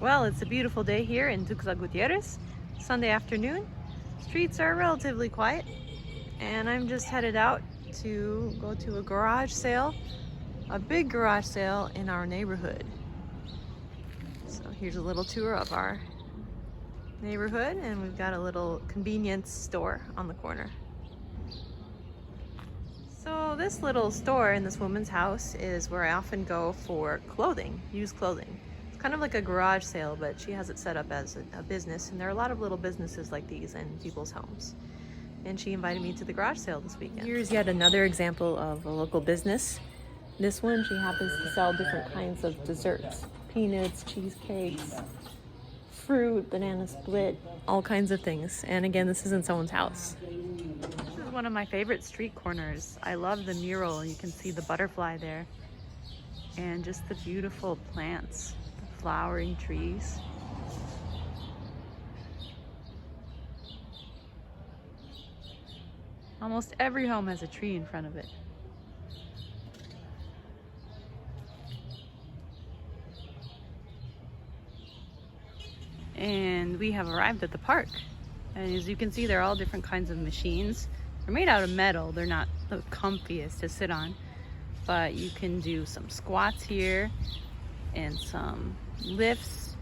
Well, it's a beautiful day here in Tuxtla Gutierrez, Sunday afternoon. Streets are relatively quiet, and I'm just headed out to go to a garage sale, a big garage sale in our neighborhood. So here's a little tour of our neighborhood, and we've got a little convenience store on the corner. So this little store in this woman's house is where I often go for clothing, used clothing. It's kind of like a garage sale, but she has it set up as a business, and there are a lot of little businesses like these in people's homes. And she invited me to the garage sale this weekend. Here's yet another example of a local business. This one, she happens to sell different kinds of desserts. Peanuts, cheesecakes, fruit, banana split, all kinds of things. And again, this is in someone's house. This is one of my favorite street corners. I love the mural. You can see the butterfly there. And just the beautiful plants, the flowering trees. Almost every home has a tree in front of it. And we have arrived at the park. And as you can see, there are all different kinds of machines. They're made out of metal. They're not the comfiest to sit on. But you can do some squats here, and some lifts,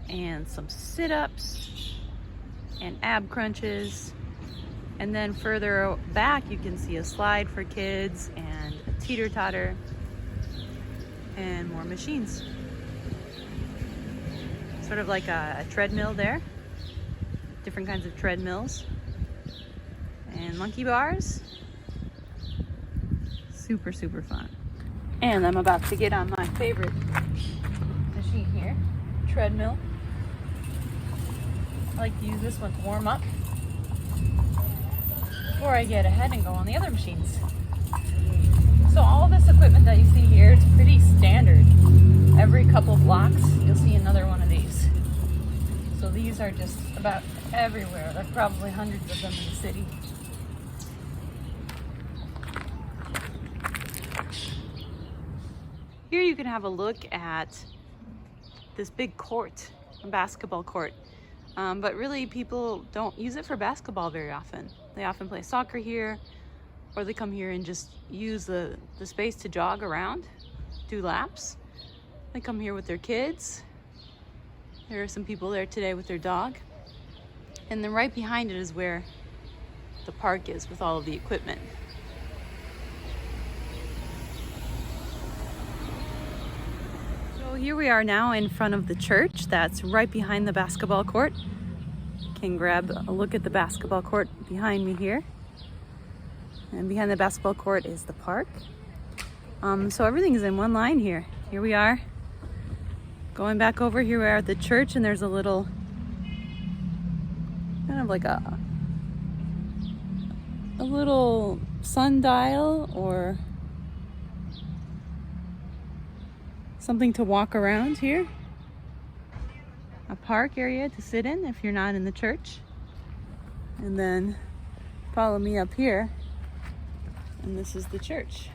and some sit-ups, and ab crunches. And then further back, you can see a slide for kids, and a teeter-totter, and more machines. Sort of like a treadmill there. Different kinds of treadmills. And monkey bars. Super, super fun. And I'm about to get on my favorite machine here, treadmill. I like to use this one to warm up before I get ahead and go on the other machines. So all this equipment that you see here, it's pretty standard. Every couple blocks, you'll see another one of these. So these are just about everywhere. There are probably hundreds of them in the city. Here you can have a look at this big court, a basketball court. But really people don't use it for basketball very often. They often play soccer here, or they come here and just use the space to jog around, do laps. They come here with their kids. There are some people there today with their dog. And then right behind it is where the park is with all of the equipment. So here we are now in front of the church that's right behind the basketball court. Can grab a look at the basketball court behind me here. And behind the basketball court is the park. So everything is in one line here. Here we are. Going back over, here we are at the church, and there's a little, kind of like a little sundial or something to walk around here. A park area to sit in if you're not in the church. And then follow me up here, and this is the church.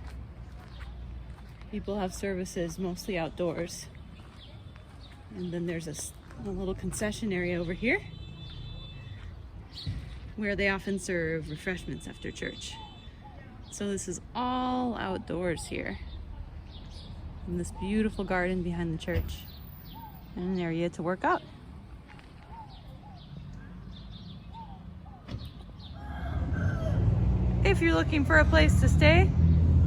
People have services mostly outdoors. And then there's a little concession area over here where they often serve refreshments after church. So this is all outdoors here. In this beautiful garden behind the church. And an area to work out. If you're looking for a place to stay,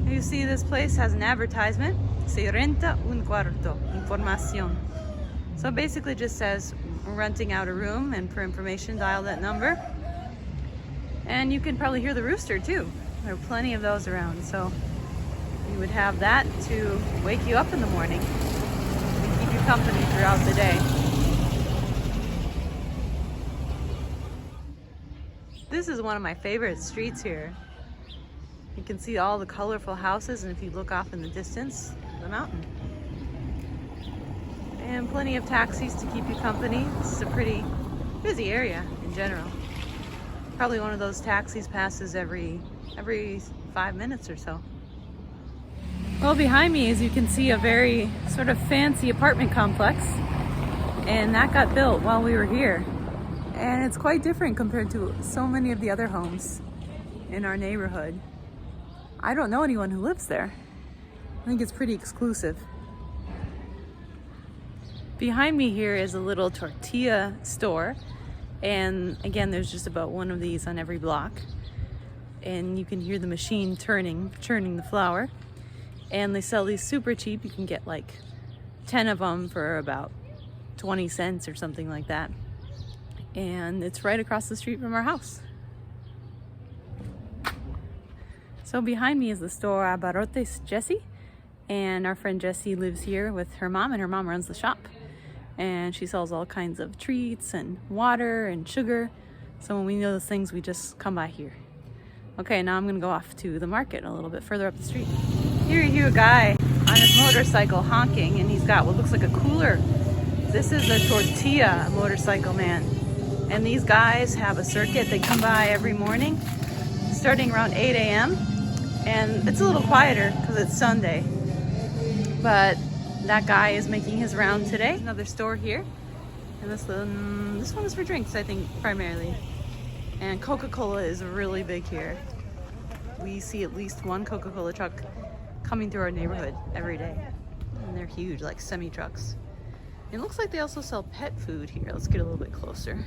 you see this place has an advertisement. Se renta un cuarto. Información. So it basically just says we're renting out a room, and for information dial that number. And you can probably hear the rooster too. There are plenty of those around, so you would have that to wake you up in the morning and keep you company throughout the day. This is one of my favorite streets here. You can see all the colorful houses, and if you look off in the distance, the mountain. And plenty of taxis to keep you company. This is a pretty busy area in general. Probably one of those taxis passes every 5 minutes or so. Well, behind me, as you can see, a very sort of fancy apartment complex. and that got built while we were here. And it's quite different compared to so many of the other homes in our neighborhood. I don't know anyone who lives there. I think it's pretty exclusive. Behind me here is a little tortilla store. And again, there's just about one of these on every block. And you can hear the machine churning the flour. And they sell these super cheap. You can get like 10 of them for about 20 cents or something like that. And it's right across the street from our house. So behind me is the store Abarrotes Jessie, and our friend Jessie lives here with her mom, and her mom runs the shop. And she sells all kinds of treats and water and sugar. So when we need those things, we just come by here. Okay, now I'm gonna go off to the market a little bit further up the street. Here you hear a guy on his motorcycle honking, and he's got what looks like a cooler. This is a Tortilla Motorcycle man. And these guys have a circuit. They come by every morning, starting around 8 a.m. And it's a little quieter because it's Sunday. But that guy is making his round today. Another store here. And this one is for drinks, I think, primarily. And CocaCola is really big here. We see at least one CocaCola truck coming through our neighborhood every day. And they're huge, like semi-trucks. It looks like they also sell pet food here. Let's get a little bit closer.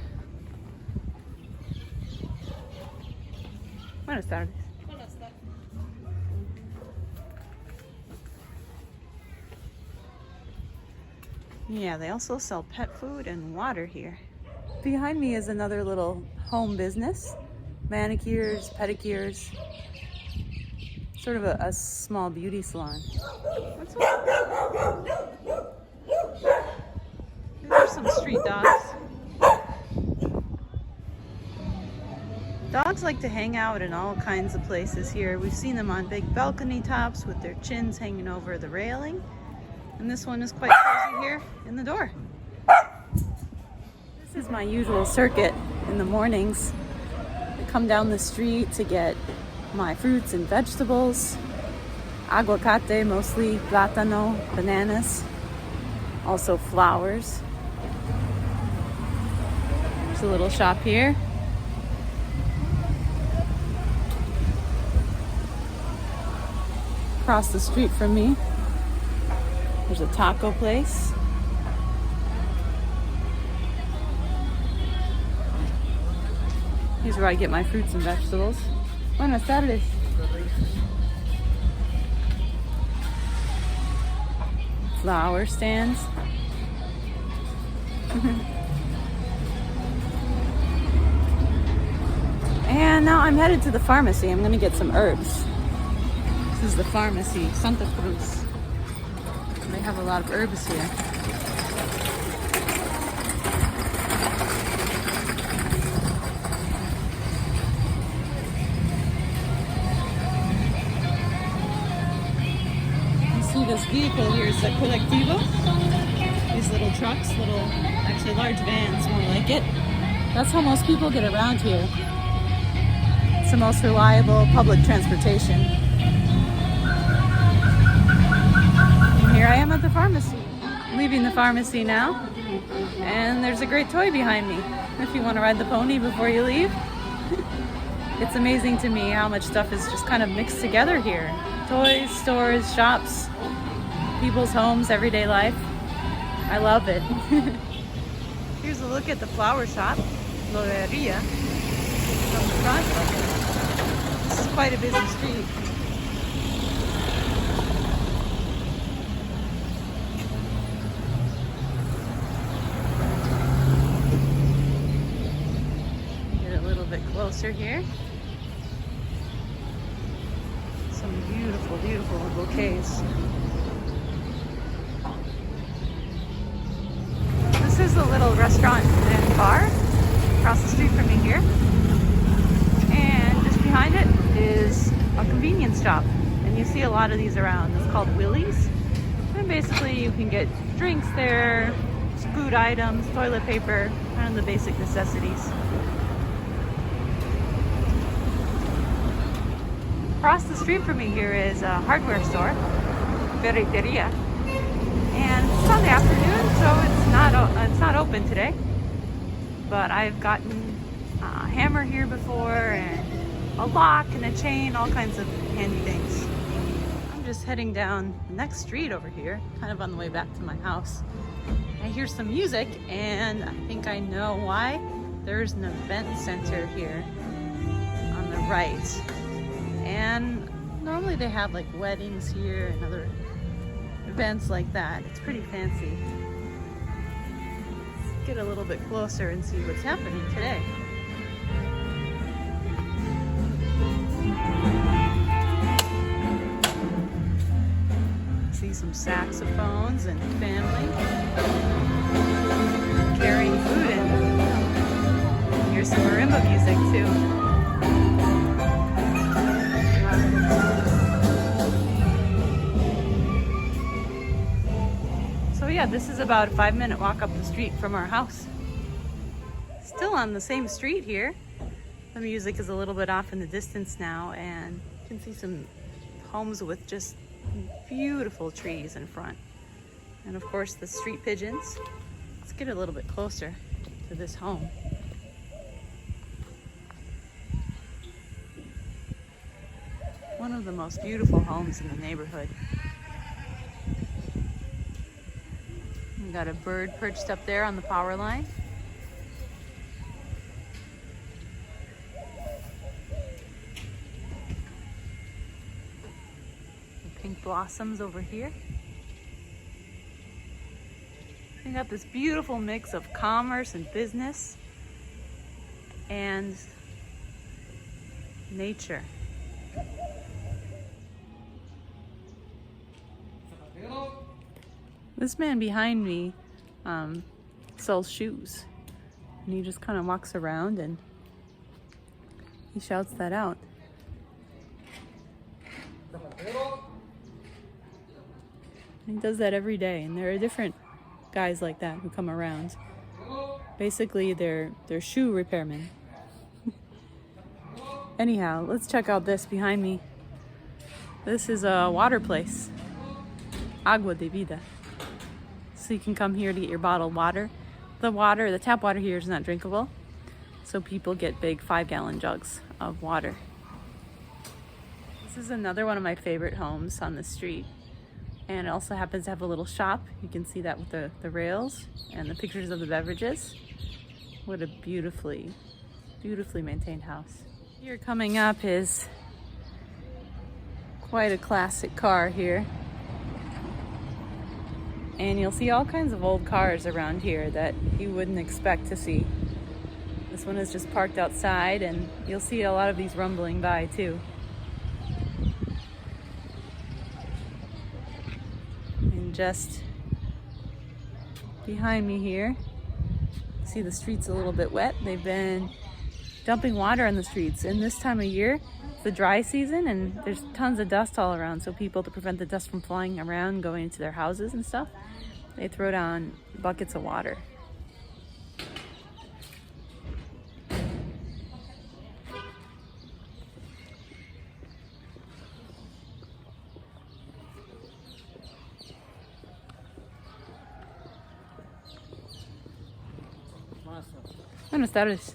Buenas tardes. Yeah, they also sell pet food and water here. Behind me is another little home business. Manicures, pedicures. Sort of a small beauty salon. What's up? These are some street dogs. Dogs like to hang out in all kinds of places here. We've seen them on big balcony tops with their chins hanging over the railing. And this one is quite cozy here in the door. This is my usual circuit in the mornings. I come down the street to get my fruits and vegetables. Aguacate, mostly plátano, bananas. Also flowers. There's a little shop here. Across the street from me, there's a taco place. Here's where I get my fruits and vegetables. Buenas tardes. Flower stands. And now I'm headed to the pharmacy. I'm gonna get some herbs. This is the pharmacy, Santa Cruz. They have a lot of herbs here. You see this vehicle here is a colectivo. These little trucks, actually large vans, more like it. That's how most people get around here. It's the most reliable public transportation. Here I am at the pharmacy. I'm leaving the pharmacy now. And there's a great toy behind me. If you want to ride the pony before you leave. It's amazing to me how much stuff is just kind of mixed together here. Toys, stores, shops, people's homes, everyday life. I love it. Here's a look at the flower shop, Agua de Vida, from the front. This is quite a busy street. Closer here. Some beautiful, beautiful bouquets. This is a little restaurant and bar across the street from me here. And just behind it is a convenience shop. And you see a lot of these around. It's called Willys. And basically you can get drinks there, food items, toilet paper, kind of the basic necessities. Across the street from me here is a hardware store, Tortilla, and it's on the afternoon, so it's it's not open today, but I've gotten a hammer here before and a lock and a chain, all kinds of handy things. I'm just heading down the next street over here, kind of on the way back to my house. I hear some music and I think I know why. There's an event center here on the right. And normally they have like weddings here and other events like that. It's pretty fancy. Let's get a little bit closer and see what's happening today. See some saxophones and family carrying food in. Here's some marimba music too. So yeah, this is about a 5-minute walk up the street from our house. Still on the same street here. The music is a little bit off in the distance now, and you can see some homes with just beautiful trees in front. And of course the street pigeons. Let's get a little bit closer to this home. One of the most beautiful homes in the neighborhood. We got a bird perched up there on the power line. Pink blossoms over here. We got this beautiful mix of commerce and business and nature. This man behind me sells shoes, and he just kind of walks around and he shouts that out. He does that every day, and there are different guys like that who come around. Basically, they're shoe repairmen. Anyhow, let's check out this behind me. This is a water place, Agua de Vida. So you can come here to get your bottled water. The tap water here is not drinkable, so people get big 5-gallon jugs of water. This is another one of my favorite homes on the street. And it also happens to have a little shop. You can see that with the rails and the pictures of the beverages. What a beautifully maintained house. Here coming up is quite a classic car here. And you'll see all kinds of old cars around here that you wouldn't expect to see. This one is just parked outside, and you'll see a lot of these rumbling by too. Just behind me here, see the street's a little bit wet. They've been dumping water on the streets, and this time of year it's the dry season and there's tons of dust all around, so people, to prevent the dust from flying around going into their houses and stuff, they throw down buckets of water. Buenas tardes.